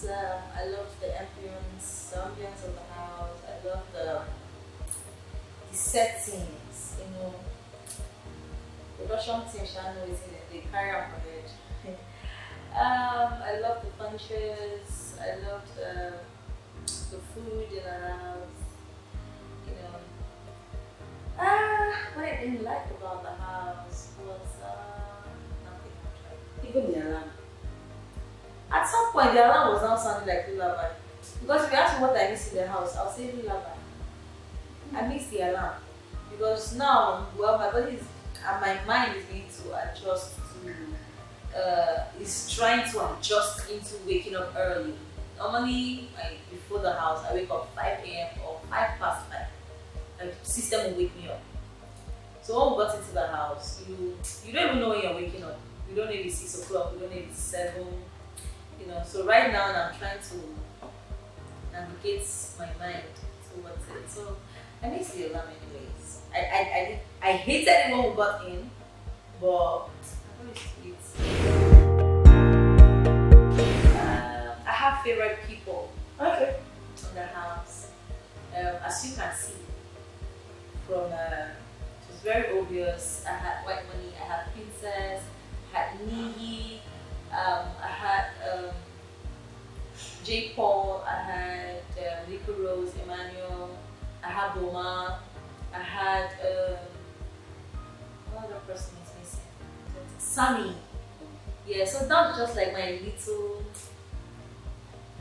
I love the ambience of the house. I love the settings, production team channel is they carry out on it. I love the furnitures, I love the food in the house, what I didn't like about the house was nothing actually. Even the alarm. At some point the alarm was now sounding like lullaby. Because if you ask me what I miss in the house, I'll say lullaby. I miss the alarm. Because now, well, my body is and my mind is going to adjust to is trying to adjust into waking up early. Normally, before the house, I wake up 5 a.m. or 5 past 5. The system will wake me up. So when we got into the house, you don't even know when you're waking up. You don't know if it's 6 o'clock, you don't know if it's 7. So right now I'm trying to navigate my mind towards it. So I miss the alarm anyways. I hated it when we got in, but I'm very sweet. I have favorite people in the house. As you can see from it was very obvious. I had White Money, I had Princess, I had Nigi, I had J. Paul, I had Rico Rose, Emmanuel, I had Boma, I had what other person is missing? Sammy. Yeah, so that was just like my little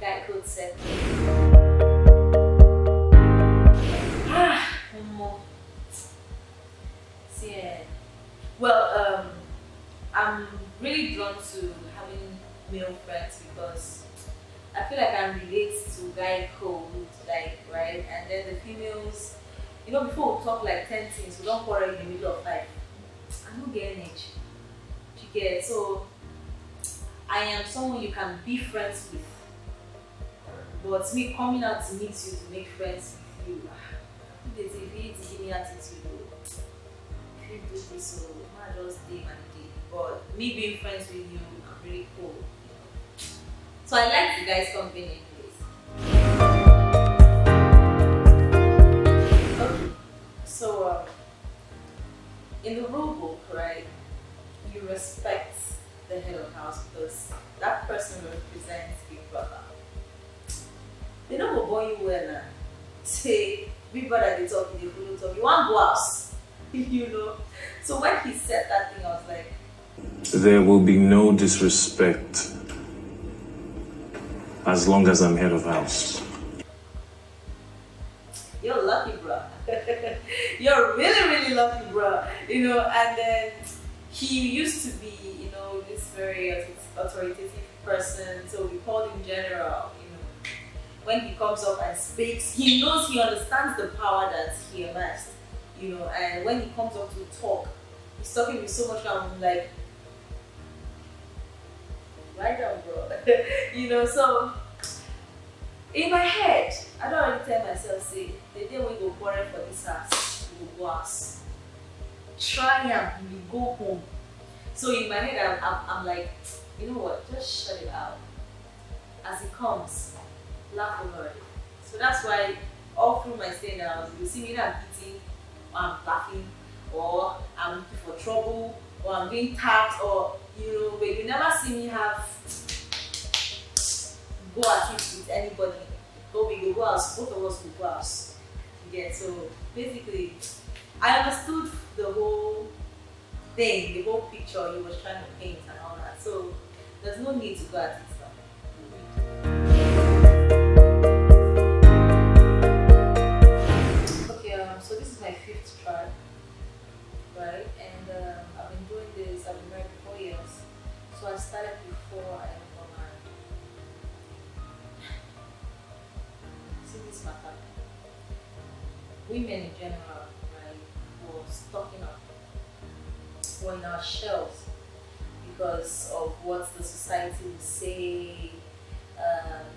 guy code set. One more. So, yeah. Well, I'm really drawn to having male friends because I feel like I relate to guy code, right? And then the females, before we talk like 10 things, we don't quarrel in the middle of life. I'm not getting it. You get? So, I am someone you can be friends with. But me coming out to meet you to make friends with you, there's a really give me attitude. If you do this, so I just day and day. But me being friends with you, I'm really cool. So I like the guys' company anyways. Okay, so in the rule book, right, you respect the head of house because that person represents Big Brother. They don't go born you well now. Say, Big Brother they talk, they follow talk. You want go house, So when he said that thing, I was like, there will be no disrespect as long as I'm head of house. You're lucky, bro. You're really, really lucky, bro. And then he used to be, this very authoritative person. So we called him General. When he comes up and speaks, he understands the power that he amassed. And when he comes up to talk, he's talking with so much calm. I'm like, right down, bro. So in my head, I don't really tell myself, say, the day we go quarrel for this house, we will go house. Try and we go home. So in my head, I'm like, you know what? Just shut it out. As it comes, laugh over it. So that's why all through my stay in the house, you see me I'm eating, or I'm laughing, or I'm looking for trouble, or I'm being tapped, or but you never see me have go at it with anybody. But we go out, both of us will go out. So basically, I understood the whole thing, the whole picture he was trying to paint and all that. So there's no need to go at it now. So this is my 5th try, right? And I've been doing this, I've been married for 4 years. So I started before I got married. See this matter. Women in general, right, were stocking up, were in our shelves because of what the society will say.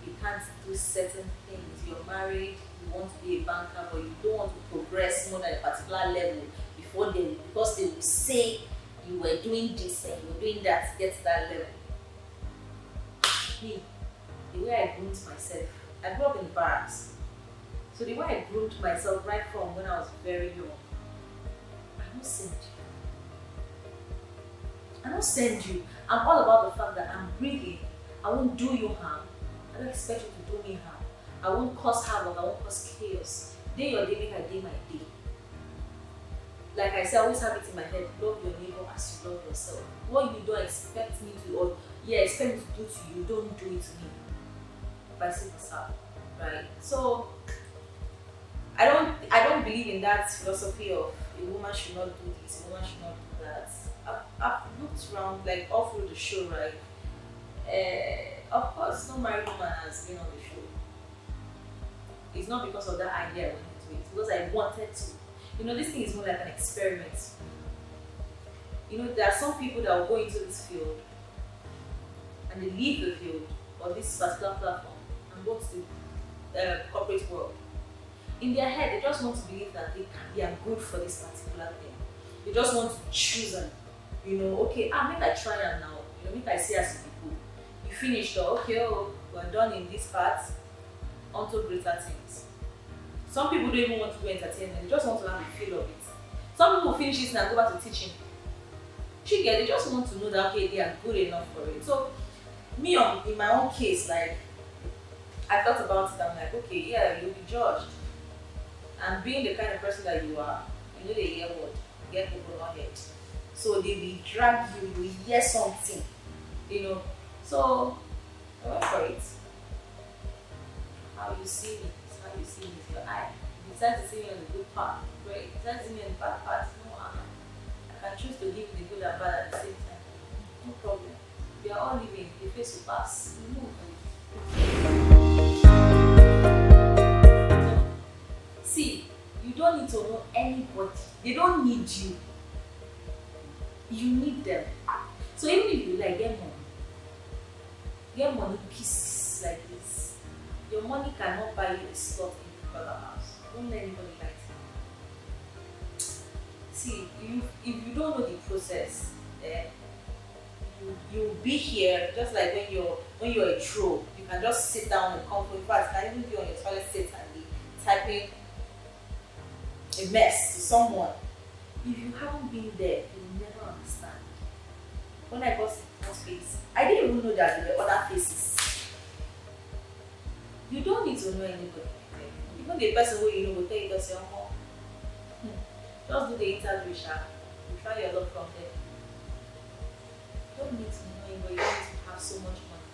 You can't do certain things. You're married, you want to be a banker, but you don't want to progress more than a particular level because they will say you were doing this and you were doing that to get to that level. Me, the way way I groomed myself. I grew up in the barracks. So the way I groomed myself right from when I was very young, I don't send you. I don't send you. I'm all about the fact that I'm breathing. I won't do you harm. I don't expect you to do me harm. I won't cause havoc. I won't cause chaos. Day your day, make I day my day. Like I say, I always have it in my head, love your neighbor as you love yourself. What you don't expect me to, or expect me to do to you, don't do it to me. Vice versa, right? So I don't believe in that philosophy of a woman should not do this, a woman should not do that. I've looked around like all through the show, right? Of course, no married woman has been on the show. It's not because of that idea I went into it, it's because I wanted to. You know, this thing is more like an experiment. You know, there are some people that will go into this field and they leave the field or this particular platform and go to the corporate world. In their head, they just want to believe that they are good for this particular thing. They just want to choose and, you know, okay, make I try it now. You know, make I see as people. You finished, okay, we're done in this part, onto greater things. Some people don't even want to do entertainment, they just want to have a feel of it. Some people finish it and go back to teaching. They just want to know that, okay, they are good enough for it. So, me, in my own case, like, I thought about it, I'm like, okay, yeah, you'll be judged. And being the kind of person that you are, you know, they hear word, get people on it. So they will drag you, you will hear something, you know. So, I went for it. How you see me is how you see me with your eye. If you decide to see me on the good part, great. If you decide to see me on the bad part, no, I can choose to give you the good and bad at the same time. No problem. We are all living, the face will pass. We move. See, you don't need to know anybody. They don't need you. You need them. So even if you like get money pieces like this, your money cannot buy you a slot in the brother house. Don't let anybody like it. See, if you don't know the process, you'll be here just like when you're a troll. You can just sit down and comfort. In fact, you can even be on your toilet sit and be typing a mess to someone. If you haven't been there, you'll never understand. When I got to that face, I didn't even know that there were other faces. You don't need to know anybody. Even the person who you know will tell you just say, just do the interview, you try your luck from there. You don't need to know anybody, you don't need to have so much money.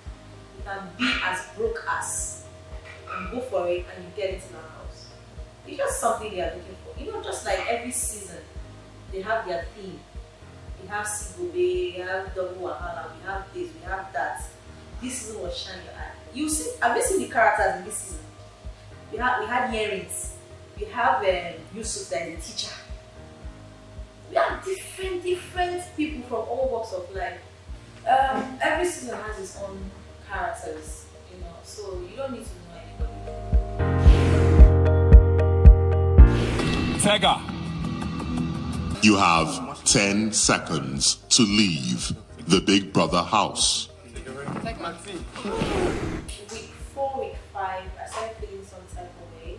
You can be as broke as and go for it and you get into the house. It's just something they are looking for. You know, just like every season, they have their theme. We have Sigobe, we have Double Wahala, we have this, we have that. This season was Shine Your Eye. You see, have you seen the characters in this season? We had earrings. We have Yusuf, that is a teacher. We have different people from all walks of life. Every season has its own characters, you know, so you don't need to know anybody. Tega. You have 10 seconds to leave the Big Brother house. Week 4, week 5, I started feeling some type of way.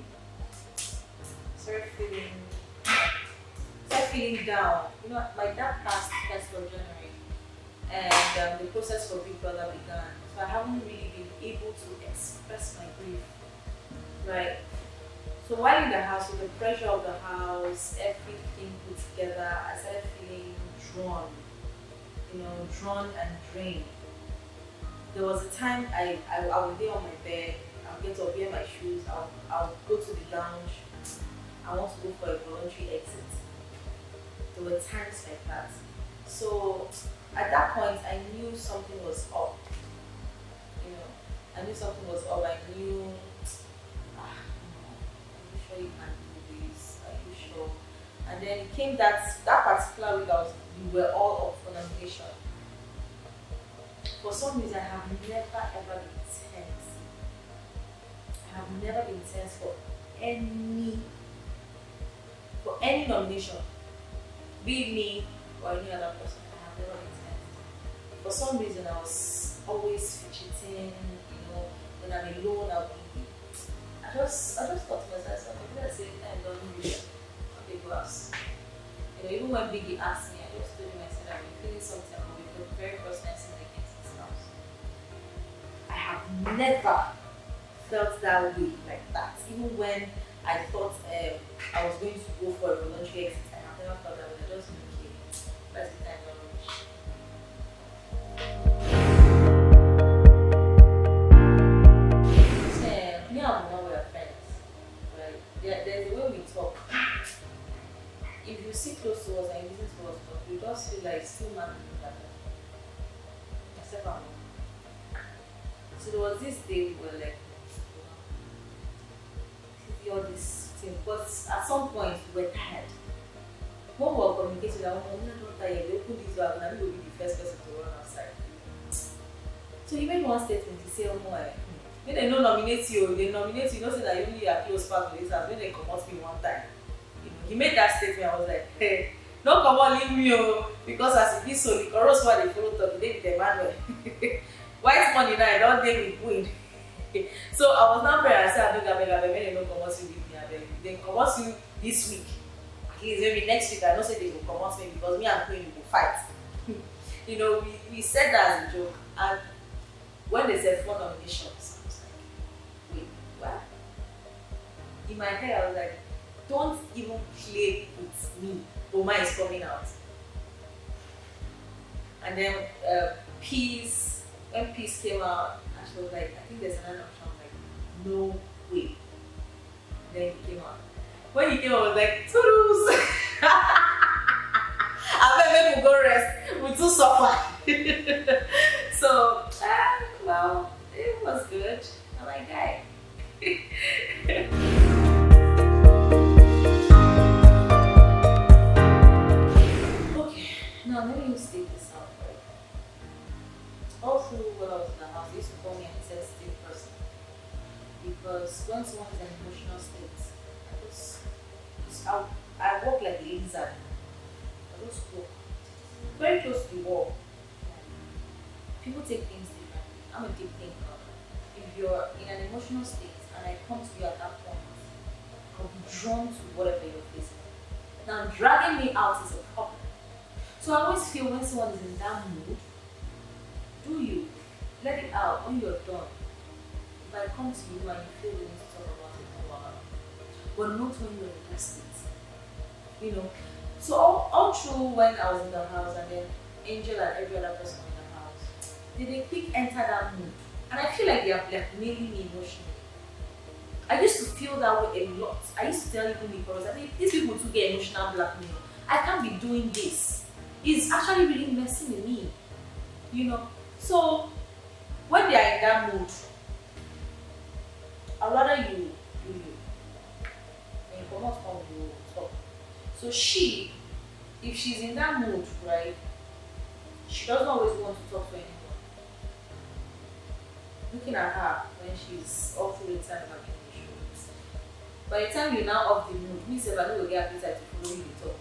Started feeling down. You know, my dad passed 1st of January, and the process for Big Brother began. So I haven't really been able to express my grief, right? So while in the house, with the pressure of the house, everything put together, I started feeling drawn, and drained. There was a time I would be on my bed, I would get to wear my shoes, I would go to the lounge, I want to go for a voluntary exit. There were times like that. So at that point, I knew something was up. You know, I knew something was up. I knew, are you sure you can do this? Are you sure? And then it came that particular week, we were all up for nomination. For some reason, I have never ever been tense. I have never been tense for any nomination, be it me or any other person. I have never been tense. For some reason, I was always fidgeting. You know, when I just thought to myself, maybe I say I don't really okay go house. Even when Biggie asked me, I just told him I said I've been feeling something about it for the very first time since I came to this house. I have never felt that way like that. Even when I thought I was going to go for a voluntary exit, I have never felt that way. I just knew, okay, that's the time I reach. Me and Boma were friends, right? There's a way we talk. If you sit close to us and you listen to us talk, you just feel like still man like that. Except for me. So there was this day we were like, all this thing, but at some point we were tired. When we were communicating, I was not tired. They opened this door, and I will be the first person to run outside. So he made one statement. He said, "Oh my, when they don't nominate you, they nominate you. Don't say that you only are close part to this house. When they come out me one time, he made that statement. I was like, hey, don't come on, leave me, because as it is so, the chorus one they follow talk, they with Emmanuel. White money now, I don't think we win." So I was not very. I said, I beg, when they don't come out with me, I beg. They come out you this week. At least maybe next week, I don't say they will come out me because me and Queen will fight. We said that as a joke, and when they said 4 nominations, I was like, wait, what? In my head, I was like, don't even play with me. Boma is coming out. And then when Peace came out, and she was like, I think there's another option. I was like, no way. Then he came out. When he came out, I was like, toodles! I bet maybe we'll go rest. We'll too suffer. So, well, it was good. I'm like, guy. Now let me state this out, right? All through when I was in the house, they used to call me an insensitive person. Because when someone is in an emotional state, I walk like a lizard. I just walk very close to the wall. People take things differently. I'm a deep thinker. If you're in an emotional state and I come to you at that point, I'll be drawn to whatever you're facing. Now, dragging me out is a problem. So I always feel when someone is in that mood, do you let it out when you're done. If I come to you and you feel we need to talk about it for a while, but not when you're in that state. So all through when I was in the house, and then Angel and every other person in the house, they quick enter that mood. And I feel like they are blackmailing me emotionally. I used to feel that way a lot. I used to tell even because I think these people too get emotional blackmail. I can't be doing this. It's actually really messing with me. So when they are in that mood, I'd rather you do you. When you come out from you talk. So if she's in that mood, right, she doesn't always want to talk to anyone. Looking at her when she's all through the time having issues. By the time you're now off the mood, we say, I don't get appetite to follow you to talk.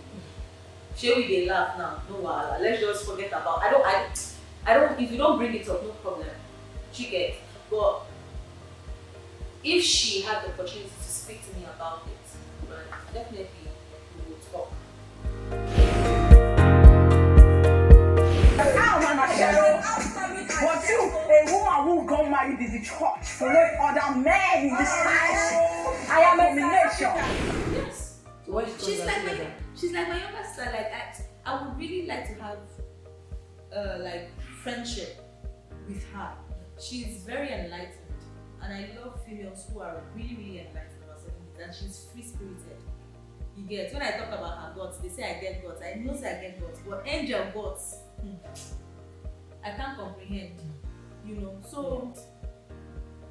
Shall we they laugh now? No wahala. Let's just forget about. I don't. If you don't bring it up, no problem. She gets. But if she had the opportunity to speak to me about it, right, definitely we will talk. But you, a woman who got married in the church, following other men in this house, I am a nation. Yes. So she's like my younger sister. Like I would really like to have like friendship with her. She's very enlightened, and I love females who are really, really enlightened about certain things, and she's free spirited. You get, when I talk about her guts, they say I get guts. I know say I get guts, but angel guts, I can't comprehend. So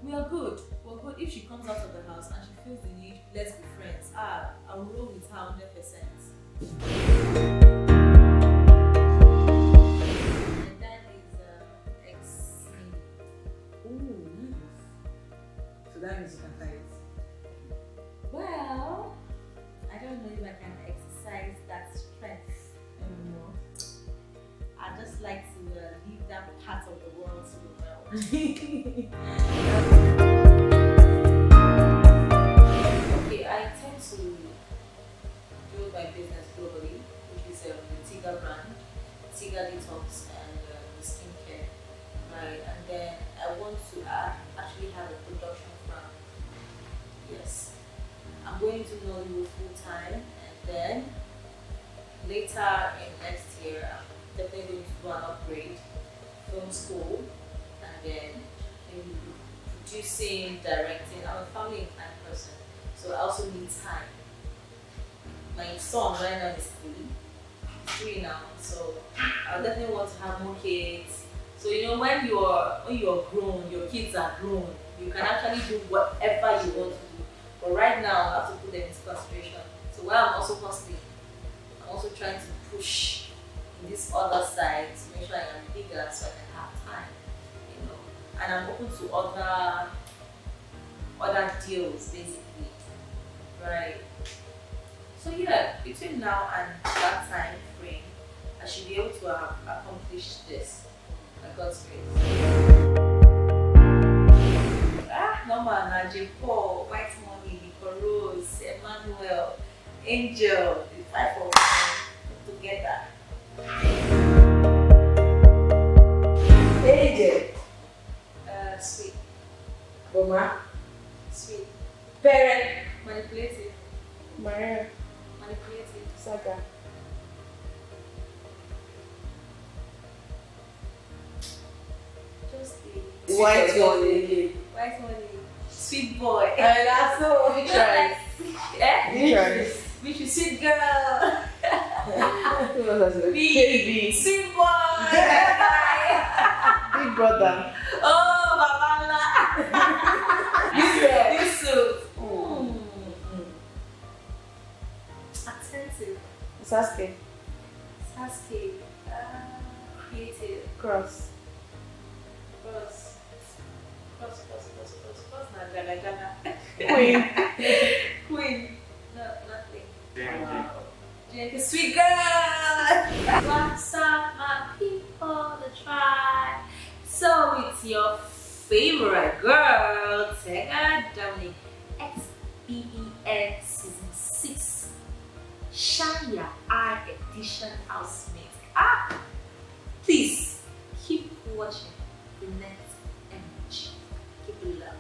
we are good. We're good. If she comes out of the house and she feels the need, let's be friends. I will roll with her 100%. So that means you can fight. Well, I don't know if I can exercise that strength anymore. I just like to leave that part of the world to the world. Yes. I'm going to Nollywood full time, and then later in next year, I'm definitely going to do an upgrade, film school, and then maybe producing, directing. I'm a family inclined person, so I also need time. My son right now is 3 now, so I definitely want to have more kids. So you know, when you're grown, your kids are grown, you can actually do whatever you want to do. But right now, I have to put them into consideration. So while I'm also hustling, I'm also trying to push in this other side to make sure I am bigger so I can have time, you know. And I'm open to other deals basically, right? So yeah, between now and that time frame, I should be able to have accomplished this. By God's grace. Norman, Najee, Paul, White Money, Nico Rose, Emmanuel, Angel, the 5 of them together. AJ. Sweet. Boma. Sweet. Pere. Manipulative. Maria. Manipulative. Saga. Just the White one. White Money. Sweet boy. And that's so which one? Eh? Which is sweet girl. Baby. Sweet boy. Big brother. Oh, Babala. Yusuf. Attentive. Sasuke. Sasuke. Creative. Cross. Cross. Not Gana. Queen. Queen. No, nothing. Jenny, sweet girl. What's up, my people? The tribe. So it's your favorite girl, Tega Dominic, ex-BBN season 6, Shine Your Eye edition housemate. Please keep watching the Netng. Keep it locked.